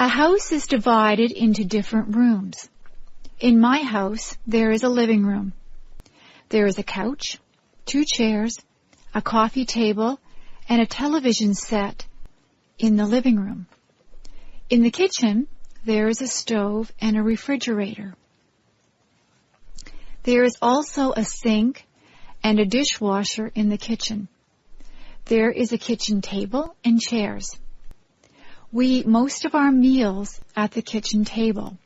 A house is divided into different rooms. In my house, there is a living room. There is a couch, 2 chairs, a coffee table, and a television set in the living room. In the kitchen, there is a stove and a refrigerator. There is also a sink and a dishwasher in the kitchen. There is a kitchen table and chairs. We eat most of our meals at the kitchen table.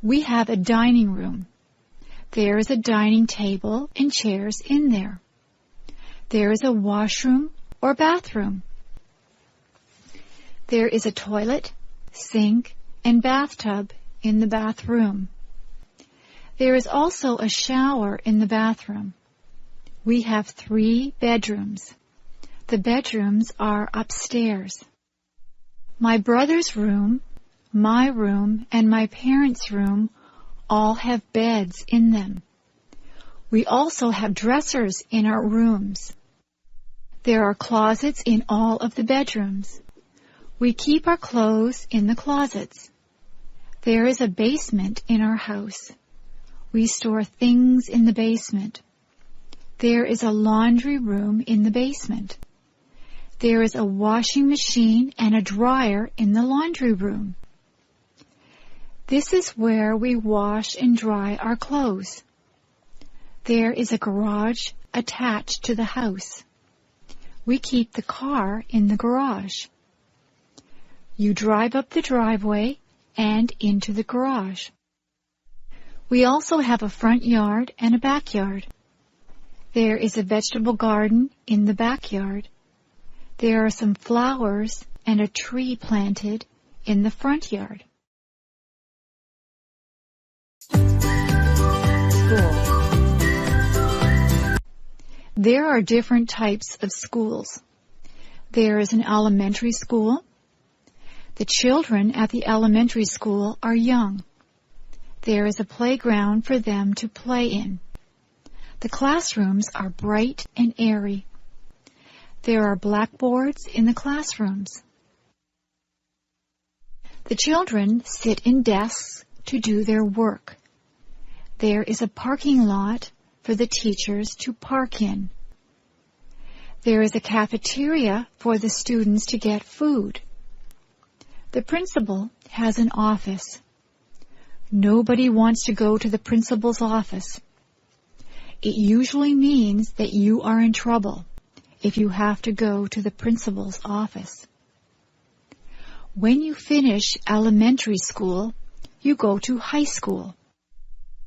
We have a dining room. There is a dining table and chairs in there. There is a washroom or bathroom. There is a toilet, sink, and bathtub in the bathroom. There is also a shower in the bathroom. We have 3 bedrooms. The bedrooms are upstairs. My brother's room, my room, and my parents' room all have beds in them. We also have dressers in our rooms. There are closets in all of the bedrooms. We keep our clothes in the closets. There is a basement in our house. We store things in the basement. There is a laundry room in the basement. There is a washing machine and a dryer in the laundry room. This is where we wash and dry our clothes. There is a garage attached to the house. We keep the car in the garage. You drive up the driveway and into the garage. We also have a front yard and a backyard. There is a vegetable garden in the backyard. There are some flowers and a tree planted in the front yard. School. There are different types of schools. There is an elementary school. The children at the elementary school are young. There is a playground for them to play in. The classrooms are bright and airy. There are blackboards in the classrooms. The children sit in desks to do their work. There is a parking lot for the teachers to park in. There is a cafeteria for the students to get food. The principal has an office. Nobody wants to go to the principal's office. It usually means that you are in trouble if you have to go to the principal's office. When you finish elementary school, you go to high school.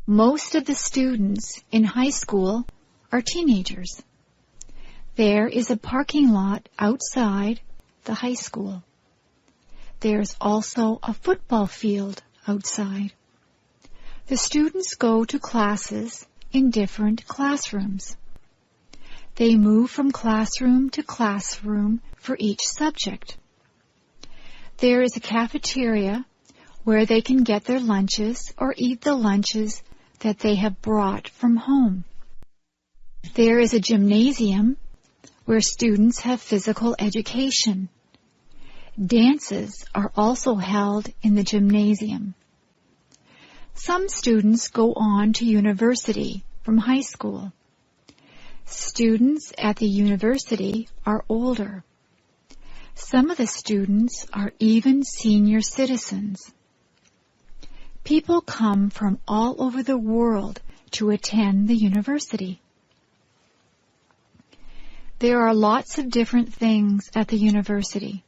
Most of the students in high school are teenagers. There is a parking lot outside the high school. There's also a football field outside. The students go to classes in different classrooms. They move from classroom to classroom for each subject. There is a cafeteria where they can get their lunches or eat the lunches that they have brought from home. There is a gymnasium where students have physical education. Dances are also held in the gymnasium. Some students go on to university from high school. Students at the university are older. Some of the students are even senior citizens. People come from all over the world to attend the university. There are lots of different things at the university.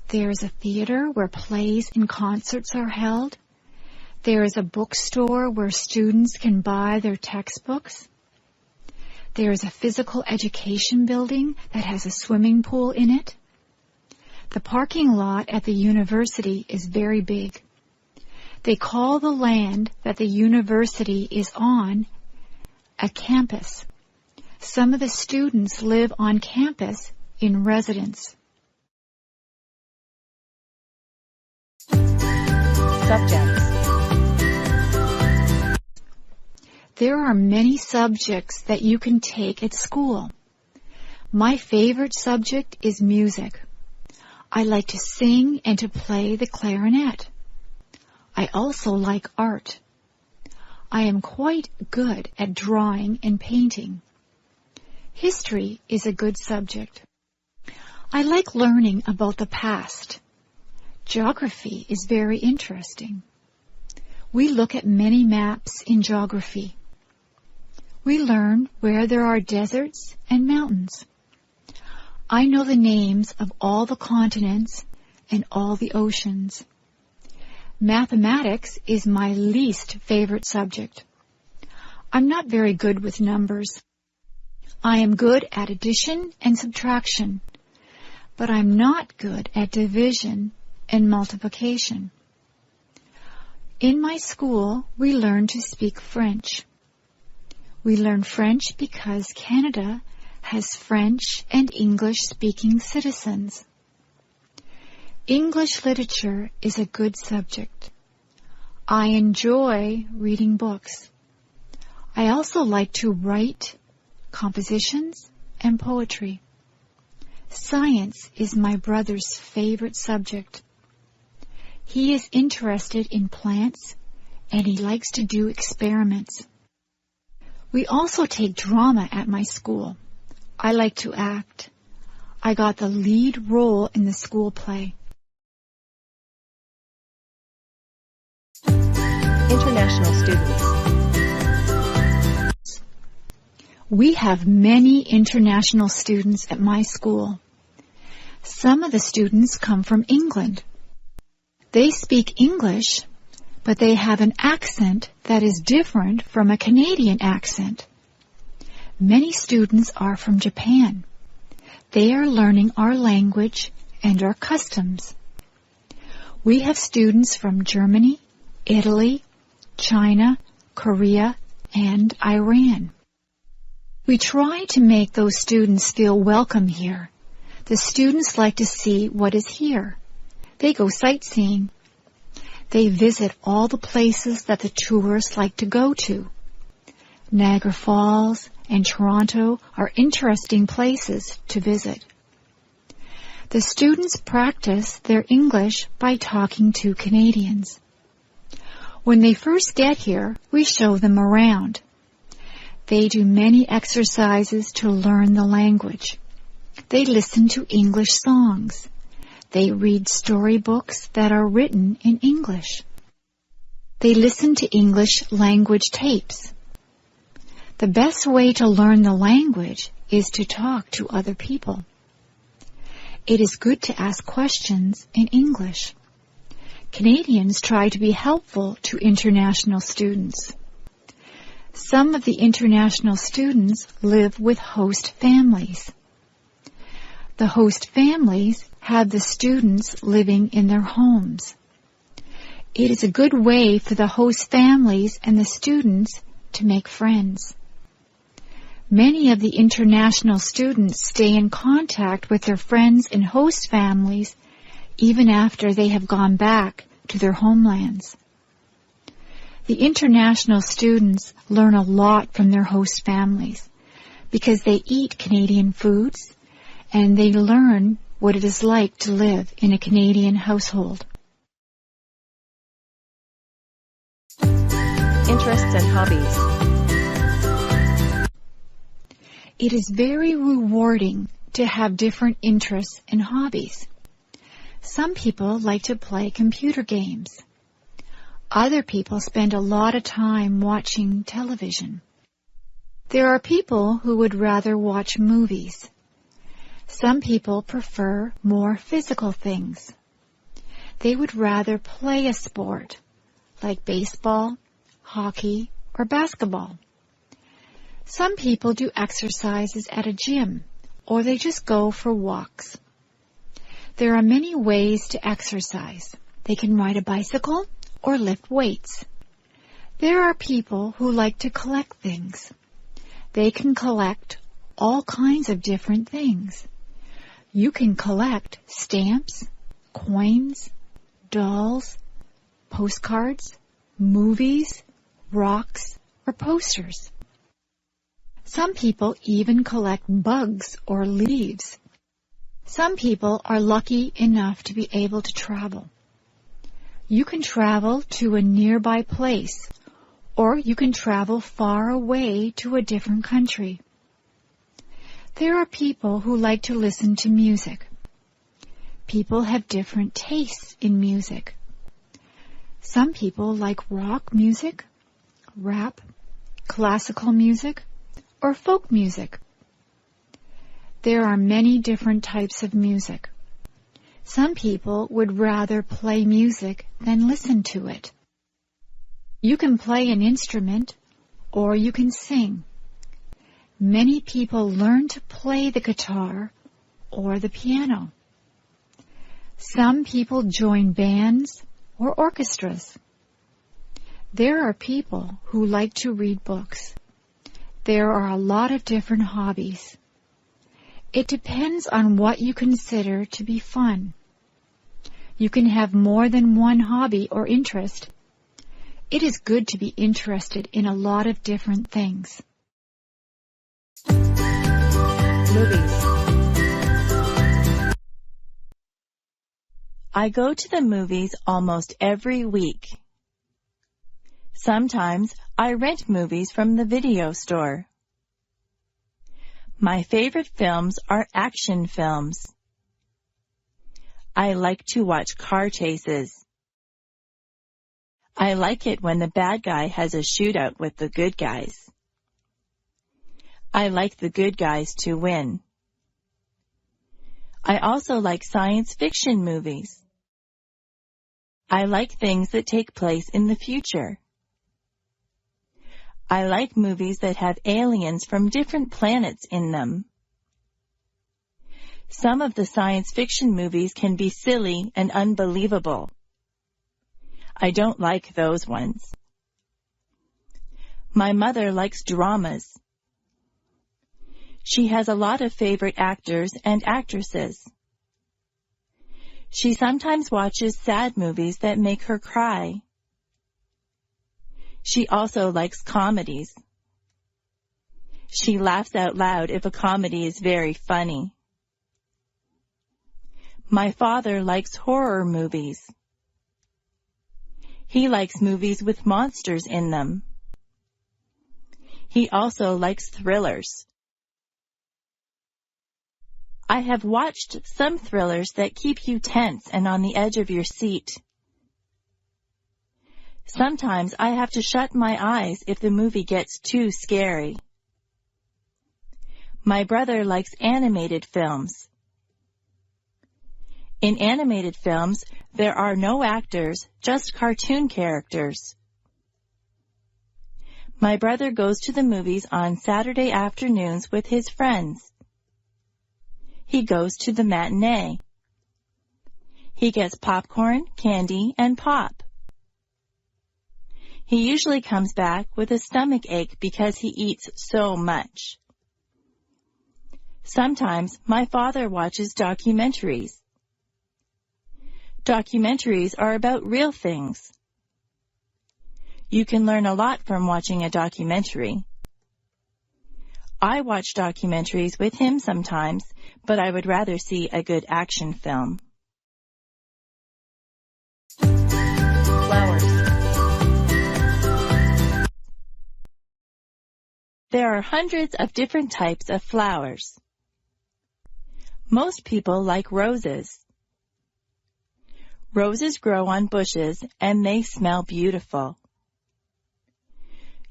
There is a theater where plays and concerts are held. There is a bookstore where students can buy their textbooks. There is a physical education building that has a swimming pool in it. The parking lot at the university is very big. They call the land that the university is on a campus. Some of the students live on campus in residence. Subjects. There are many subjects that you can take at school. My favorite subject is music. I like to sing and to play the clarinet. I also like art. I am quite good at drawing and painting. History is a good subject. I like learning about the past. Geography is very interesting. We look at many maps in geography. We learn where there are deserts and mountains. I know the names of all the continents and all the oceans. Mathematics is my least favorite subject. I'm not very good with numbers. I am good at addition and subtraction, but I'm not good at division and multiplication. In my school, we learn to speak French. We learn French because Canada has French and English-speaking citizens. English literature is a good subject. I enjoy reading books. I also like to write compositions and poetry. Science is my brother's favorite subject. He is interested in plants and he likes to do experiments. We also take drama at my school. I like to act. I got the lead role in the school play. International students. We have many international students at my school. Some of the students come from England. They speak English, but they have an accent that is different from a Canadian accent. Many students are from Japan. They are learning our language and our customs. We have students from Germany, Italy, China, Korea, and Iran. We try to make those students feel welcome here. The students like to see what is here. They go sightseeing. They visit all the places that the tourists like to go to. Niagara Falls and Toronto are interesting places to visit. The students practice their English by talking to Canadians. When they first get here, we show them around. They do many exercises to learn the language. They listen to English songs. They read storybooks that are written in English. They listen to English language tapes. The best way to learn the language is to talk to other people. It is good to ask questions in English. Canadians try to be helpful to international students. Some of the international students live with host families. The host families have the students living in their homes. It is a good way for the host families and the students to make friends. Many of the international students stay in contact with their friends and host families even after they have gone back to their homelands. The international students learn a lot from their host families because they eat Canadian foods and they learn what it is like to live in a Canadian household. Interests and hobbies. It is very rewarding to have different interests and hobbies. Some people like to play computer games. Other people spend a lot of time watching television. There are people who would rather watch movies. Some people prefer more physical things. They would rather play a sport like baseball, hockey, or basketball. Some people do exercises at a gym, or they just go for walks. There are many ways to exercise. They can ride a bicycle or lift weights. There are people who like to collect things. They can collect all kinds of different things. You can collect stamps, coins, dolls, postcards, movies, rocks, or posters. Some people even collect bugs or leaves. Some people are lucky enough to be able to travel. You can travel to a nearby place, or you can travel far away to a different country. There are people who like to listen to music. People have different tastes in music. Some people like rock music, rap, classical music, or folk music. There are many different types of music. Some people would rather play music than listen to it. You can play an instrument, or you can sing. Many people learn to play the guitar or the piano. Some people join bands or orchestras. There are people who like to read books. There are a lot of different hobbies. It depends on what you consider to be fun. You can have more than one hobby or interest. It is good to be interested in a lot of different things. Movies. I go to the movies almost every week. Sometimes I rent movies from the video store. My favorite films are action films. I like to watch car chases. I like it when the bad guy has a shootout with the good guys. I like the good guys to win. I also like science fiction movies. I like things that take place in the future. I like movies that have aliens from different planets in them. Some of the science fiction movies can be silly and unbelievable. I don't like those ones. My mother likes dramas. She has a lot of favorite actors and actresses. She sometimes watches sad movies that make her cry. She also likes comedies. She laughs out loud if a comedy is very funny. My father likes horror movies. He likes movies with monsters in them. He also likes thrillers. I have watched some thrillers that keep you tense and on the edge of your seat. Sometimes I have to shut my eyes if the movie gets too scary. My brother likes animated films. In animated films, there are no actors, just cartoon characters. My brother goes to the movies on Saturday afternoons with his friends. He goes to the matinee. He gets popcorn, candy, and pop. He usually comes back with a stomach ache because he eats so much. Sometimes my father watches documentaries. Documentaries are about real things. You can learn a lot from watching a documentary. I watch documentaries with him sometimes, but I would rather see a good action film. Flowers. There are hundreds of different types of flowers. Most people like roses. Roses grow on bushes and they smell beautiful.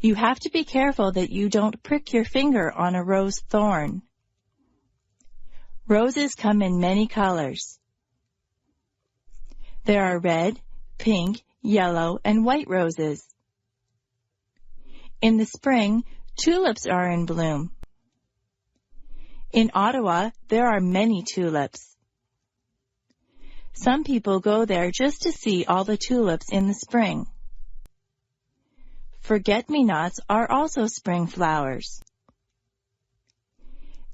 You have to be careful that you don't prick your finger on a rose thorn. Roses come in many colors. There are red, pink, yellow, and white roses. In the spring, tulips are in bloom. In Ottawa, there are many tulips. Some people go there just to see all the tulips in the spring. Forget-me-nots are also spring flowers.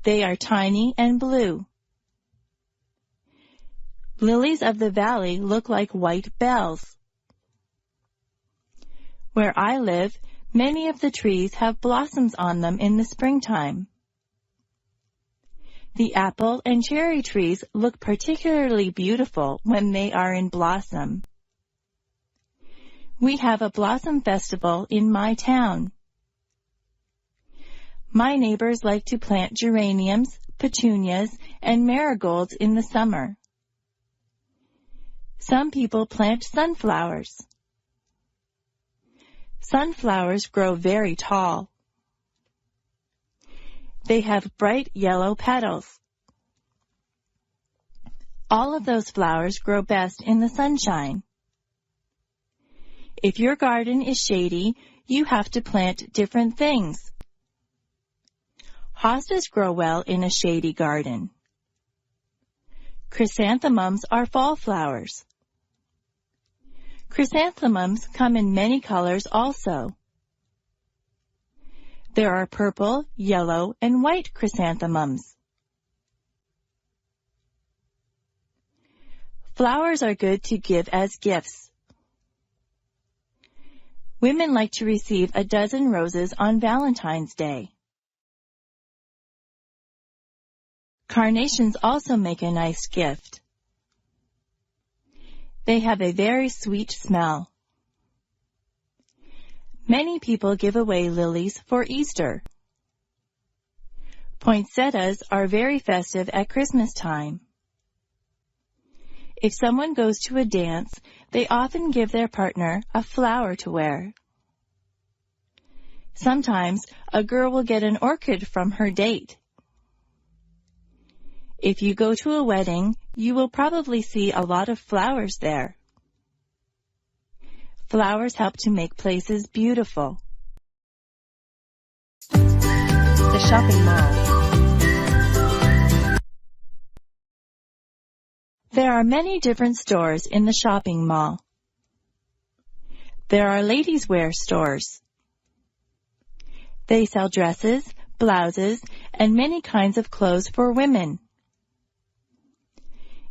They are tiny and blue. Lilies of the valley look like white bells. Where I live, many of the trees have blossoms on them in the springtime. The apple and cherry trees look particularly beautiful when they are in blossom. We have a blossom festival in my town. My neighbors like to plant geraniums, petunias, and marigolds in the summer. Some people plant sunflowers. Sunflowers grow very tall. They have bright yellow petals. All of those flowers grow best in the sunshine. If your garden is shady, you have to plant different things. Hostas grow well in a shady garden. Chrysanthemums are fall flowers. Chrysanthemums come in many colors also. There are purple, yellow, and white chrysanthemums. Flowers are good to give as gifts. Women like to receive a dozen roses on Valentine's Day. Carnations also make a nice gift. They have a very sweet smell. Many people give away lilies for Easter. Poinsettias are very festive at Christmas time. If someone goes to a dance, they often give their partner a flower to wear. Sometimes a girl will get an orchid from her date. If you go to a wedding, you will probably see a lot of flowers there. Flowers help to make places beautiful. The shopping mall. There are many different stores in the shopping mall. There are ladies' wear stores. They sell dresses, blouses, and many kinds of clothes for women.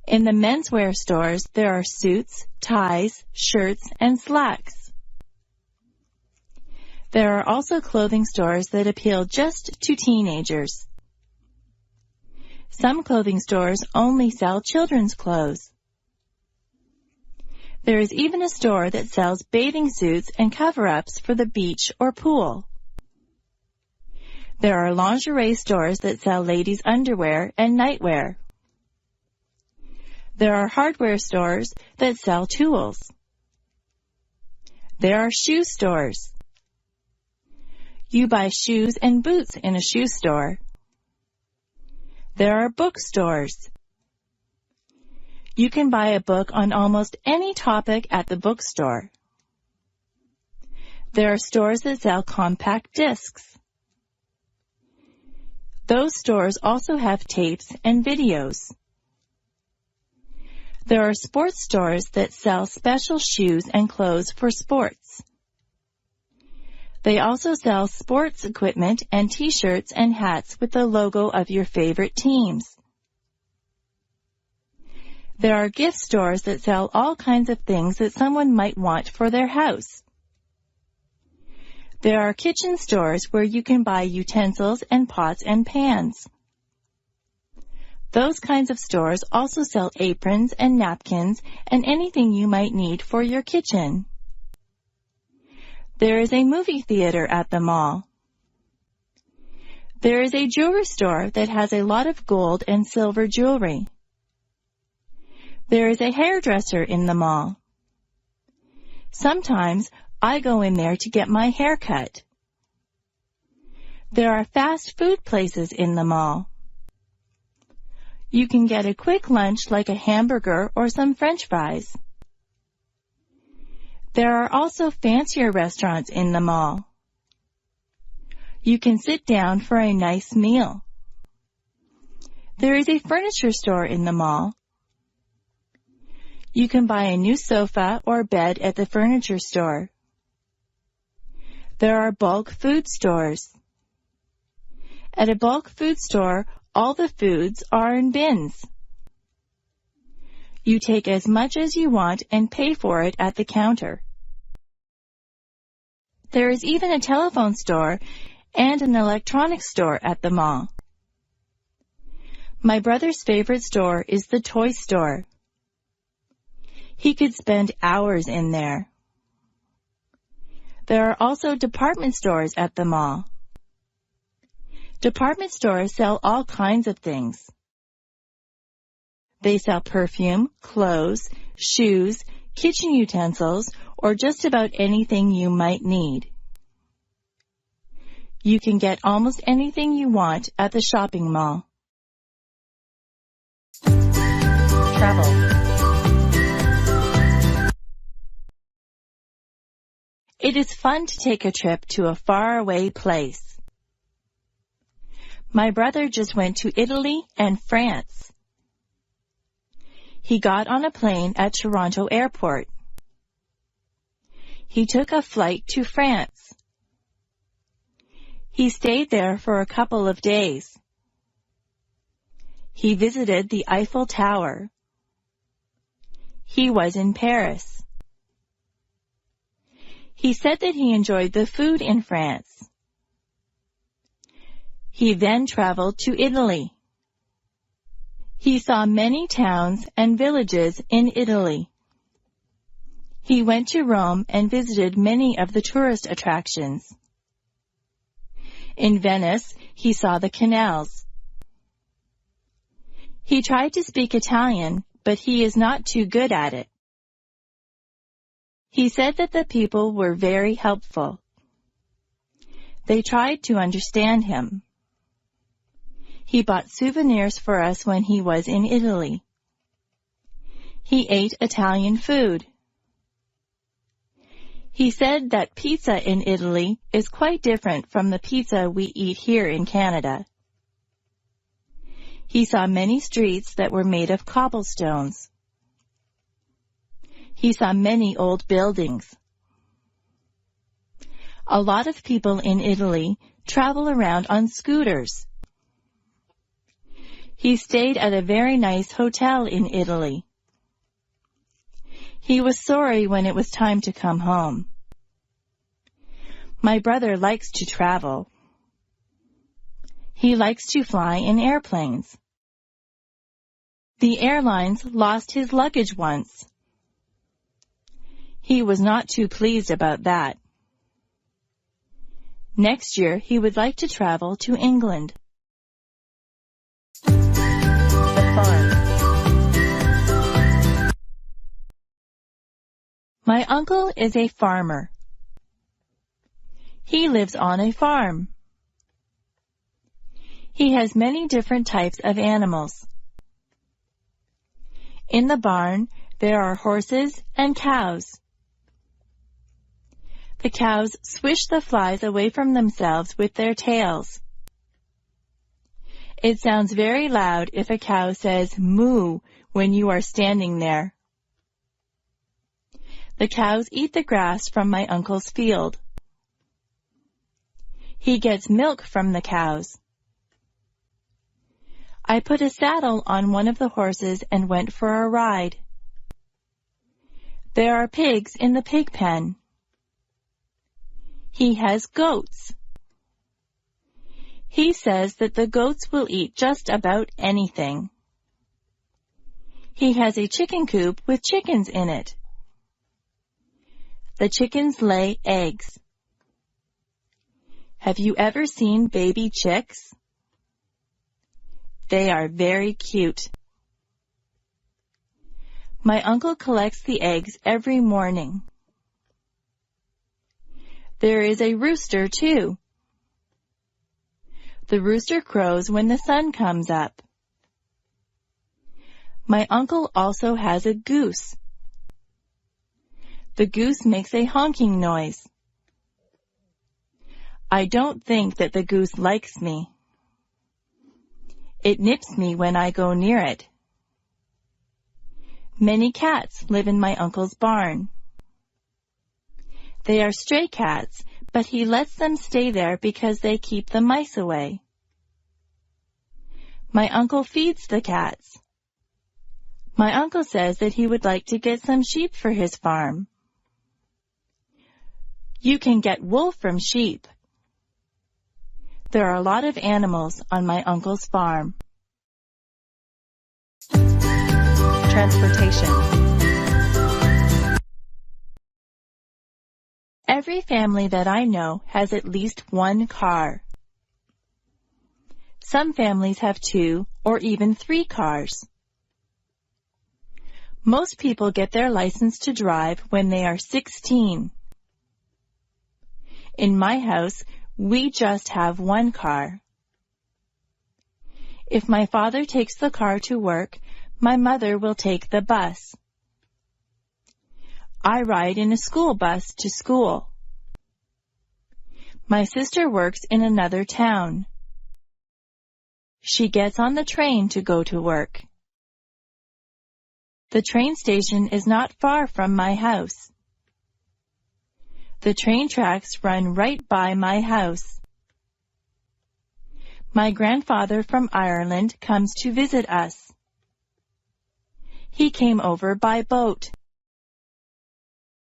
In the menswear stores, there are suits, ties, shirts, and slacks. There are also clothing stores that appeal just to teenagers. Some clothing stores only sell children's clothes. There is even a store that sells bathing suits and cover-ups for the beach or pool. There are lingerie stores that sell ladies' underwear and nightwear. There are hardware stores that sell tools. There are shoe stores. You buy shoes and boots in a shoe store. There are bookstores. You can buy a book on almost any topic at the bookstore. There are stores that sell compact discs. Those stores also have tapes and videos. There are sports stores that sell special shoes and clothes for sports. They also sell sports equipment and t-shirts and hats with the logo of your favorite teams. There are gift stores that sell all kinds of things that someone might want for their house. There are kitchen stores where you can buy utensils and pots and pans. Those kinds of stores also sell aprons and napkins and anything you might need for your kitchen. There is a movie theater at the mall. There is a jewelry store that has a lot of gold and silver jewelry. There is a hairdresser in the mall. Sometimes I go in there to get my hair cut. There are fast food places in the mall. You can get a quick lunch like a hamburger or some French fries. There are also fancier restaurants in the mall. You can sit down for a nice meal. There is a furniture store in the mall. You can buy a new sofa or bed at the furniture store. There are bulk food stores. At a bulk food store, all the foods are in bins. You take as much as you want and pay for it at the counter. There is even a telephone store and an electronics store at the mall. My brother's favorite store is the toy store. He could spend hours in there. There are also department stores at the mall. Department stores sell all kinds of things. They sell perfume, clothes, shoes, kitchen utensils, or just about anything you might need. You can get almost anything you want at the shopping mall. Travel. It is fun to take a trip to a faraway place. My brother just went to Italy and France. He got on a plane at Toronto Airport. He took a flight to France. He stayed there for a couple of days. He visited the Eiffel Tower. He was in Paris. He said that he enjoyed the food in France. He then traveled to Italy. He saw many towns and villages in Italy. He went to Rome and visited many of the tourist attractions. In Venice, he saw the canals. He tried to speak Italian, but he is not too good at it. He said that the people were very helpful. They tried to understand him. He bought souvenirs for us when he was in Italy. He ate Italian food. He said that pizza in Italy is quite different from the pizza we eat here in Canada. He saw many streets that were made of cobblestones. He saw many old buildings. A lot of people in Italy travel around on scooters. He stayed at a very nice hotel in Italy. He was sorry when it was time to come home. My brother likes to travel. He likes to fly in airplanes. The airlines lost his luggage once. He was not too pleased about that. Next year, he would like to travel to England. The farm. My uncle is a farmer. He lives on a farm. He has many different types of animals. In the barn, there are horses and cows. The cows swish the flies away from themselves with their tails. It sounds very loud if a cow says moo when you are standing there. The cows eat the grass from my uncle's field. He gets milk from the cows. I put a saddle on one of the horses and went for a ride. There are pigs in the pig pen. He has goats. He says that the goats will eat just about anything. He has a chicken coop with chickens in it. The chickens lay eggs. Have you ever seen baby chicks? They are very cute. My uncle collects the eggs every morning. There is a rooster, too. The rooster crows when the sun comes up. My uncle also has a goose. The goose makes a honking noise. I don't think that the goose likes me. It nips me when I go near it. Many cats live in my uncle's barn. They are stray cats, but he lets them stay there because they keep the mice away. My uncle feeds the cats. My uncle says that he would like to get some sheep for his farm. You can get wool from sheep. There are a lot of animals on my uncle's farm. Transportation. Every family that I know has at least one car. Some families have 2 or even 3 cars. Most people get their license to drive when they are 16. In my house, we just have one car. If my father takes the car to work, my mother will take the bus. I ride in a school bus to school. My sister works in another town. She gets on the train to go to work. The train station is not far from my house. The train tracks run right by my house. My grandfather from Ireland comes to visit us. He came over by boat.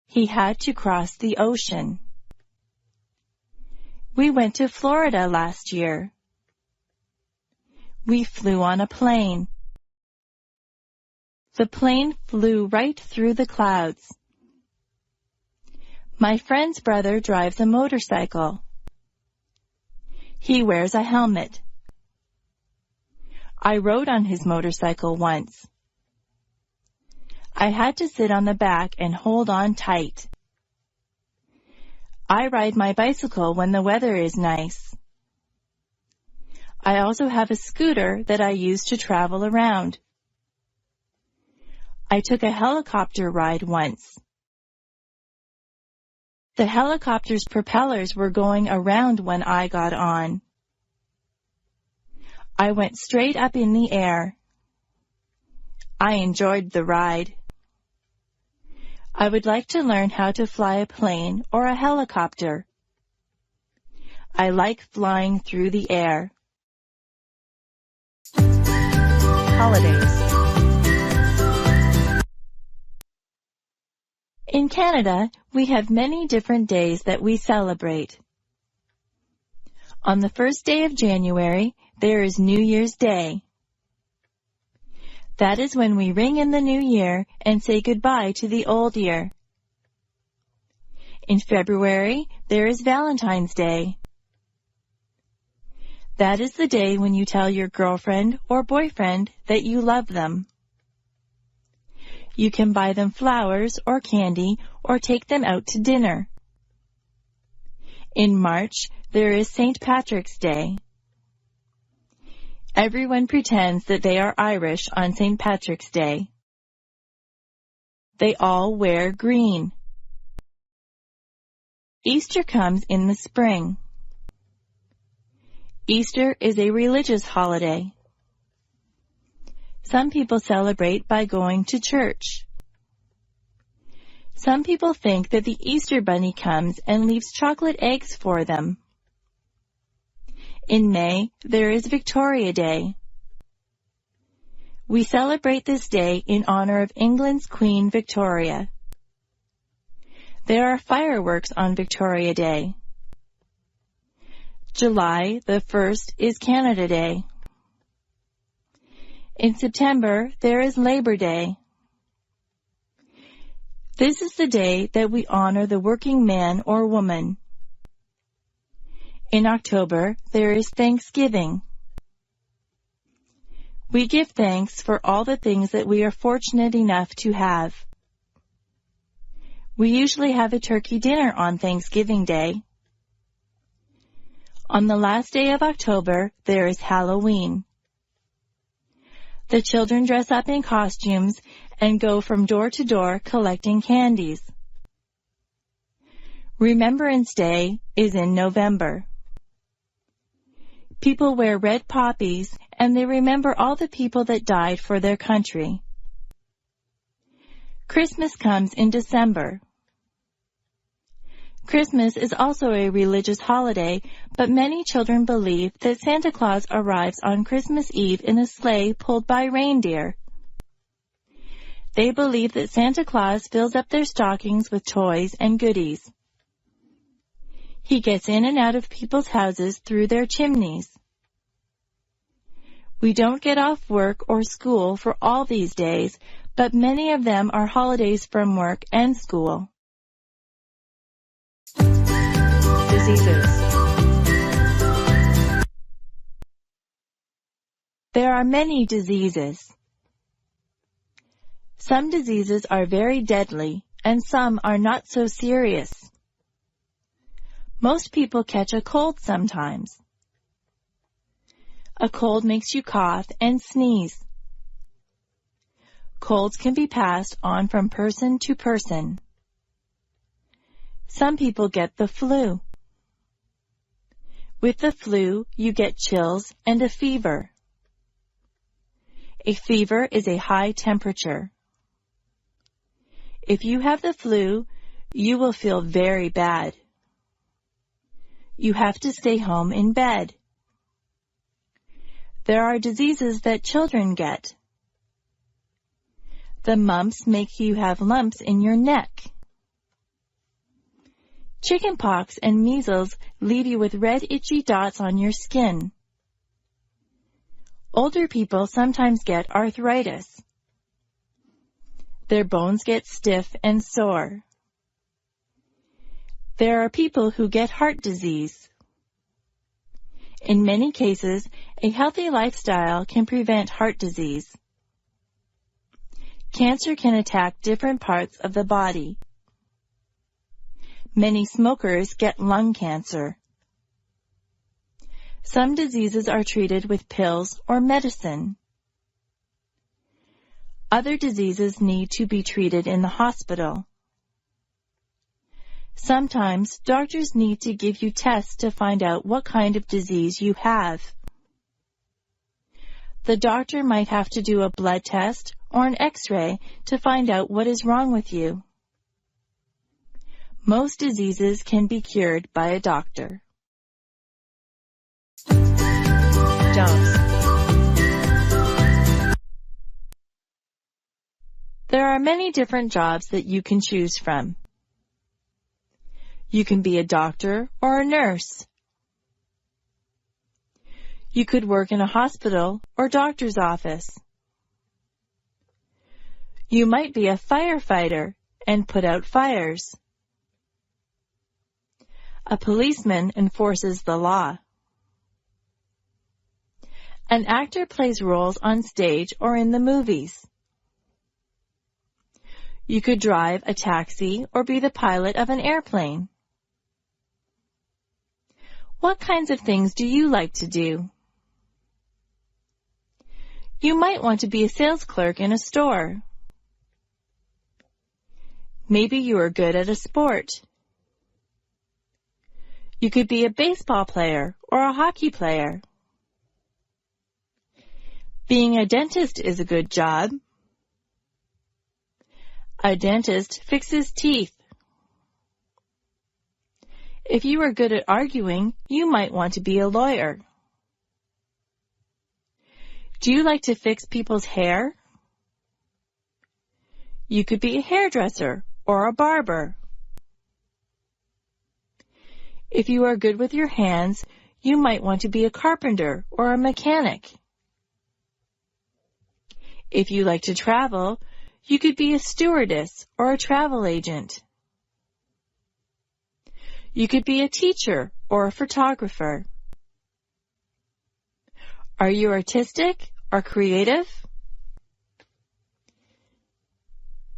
He had to cross the ocean. We went to Florida last year. We flew on a plane. The plane flew right through the clouds. My friend's brother drives a motorcycle. He wears a helmet. I rode on his motorcycle once. I had to sit on the back and hold on tight. I ride my bicycle when the weather is nice. I also have a scooter that I use to travel around. I took a helicopter ride once. The helicopter's propellers were going around when I got on. I went straight up in the air. I enjoyed the ride. I would like to learn how to fly a plane or a helicopter. I like flying through the air. Holidays. In Canada, we have many different days that we celebrate. On the first day of January, there is New Year's Day. That is when we ring in the new year and say goodbye to the old year. In February, there is Valentine's Day. That is the day when you tell your girlfriend or boyfriend that you love them. You can buy them flowers or candy or take them out to dinner. In March, there is St. Patrick's Day. Everyone pretends that they are Irish on St. Patrick's Day. They all wear green. Easter comes in the spring. Easter is a religious holiday. Some people celebrate by going to church. Some people think that the Easter Bunny comes and leaves chocolate eggs for them. In May, there is Victoria Day. We celebrate this day in honor of England's Queen Victoria. There are fireworks on Victoria Day. July the 1st is Canada Day. In September, there is Labor Day. This is the day that we honor the working man or woman. In October, there is Thanksgiving. We give thanks for all the things that we are fortunate enough to have. We usually have a turkey dinner on Thanksgiving Day. On the last day of October, there is Halloween. The children dress up in costumes and go from door to door collecting candies. Remembrance Day is in November. People wear red poppies and they remember all the people that died for their country. Christmas comes in December. Christmas is also a religious holiday, but many children believe that Santa Claus arrives on Christmas Eve in a sleigh pulled by reindeer. They believe that Santa Claus fills up their stockings with toys and goodies. He gets in and out of people's houses through their chimneys. We don't get off work or school for all these days, but many of them are holidays from work and school. Diseases. There are many diseases. Some diseases are very deadly, and some are not so serious. Most people catch a cold sometimes. A cold makes you cough and sneeze. Colds can be passed on from person to person. Some people get the flu. With the flu, you get chills and a fever. A fever is a high temperature. If you have the flu, you will feel very bad. You have to stay home in bed. There are diseases that children get. The mumps make you have lumps in your neck. Chickenpox and measles leave you with red itchy dots on your skin. Older people sometimes get arthritis. Their bones get stiff and sore. There are people who get heart disease. In many cases, a healthy lifestyle can prevent heart disease. Cancer can attack different parts of the body. Many smokers get lung cancer. Some diseases are treated with pills or medicine. Other diseases need to be treated in the hospital. Sometimes doctors need to give you tests to find out what kind of disease you have. The doctor might have to do a blood test or an X-ray to find out what is wrong with you. Most diseases can be cured by a doctor. Jobs. There are many different jobs that you can choose from. You can be a doctor or a nurse. You could work in a hospital or doctor's office. You might be a firefighter and put out fires. A policeman enforces the law. An actor plays roles on stage or in the movies. You could drive a taxi or be the pilot of an airplane. What kinds of things do you like to do? You might want to be a sales clerk in a store. Maybe you are good at a sport. You could be a baseball player or a hockey player. Being a dentist is a good job. A dentist fixes teeth. If you are good at arguing, you might want to be a lawyer. Do you like to fix people's hair? You could be a hairdresser or a barber. If you are good with your hands, you might want to be a carpenter or a mechanic. If you like to travel, you could be a stewardess or a travel agent. You could be a teacher or a photographer. Are you artistic or creative?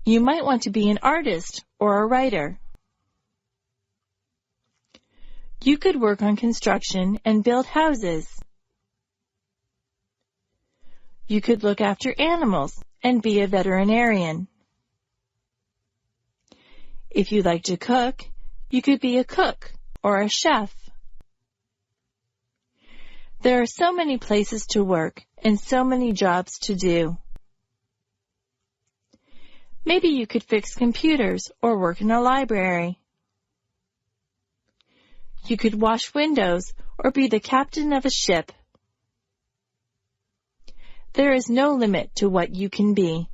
You might want to be an artist or a writer. You could work on construction and build houses. You could look after animals and be a veterinarian. If you like to cook, you could be a cook or a chef. There are so many places to work and so many jobs to do. Maybe you could fix computers or work in a library. You could wash windows or be the captain of a ship. There is no limit to what you can be.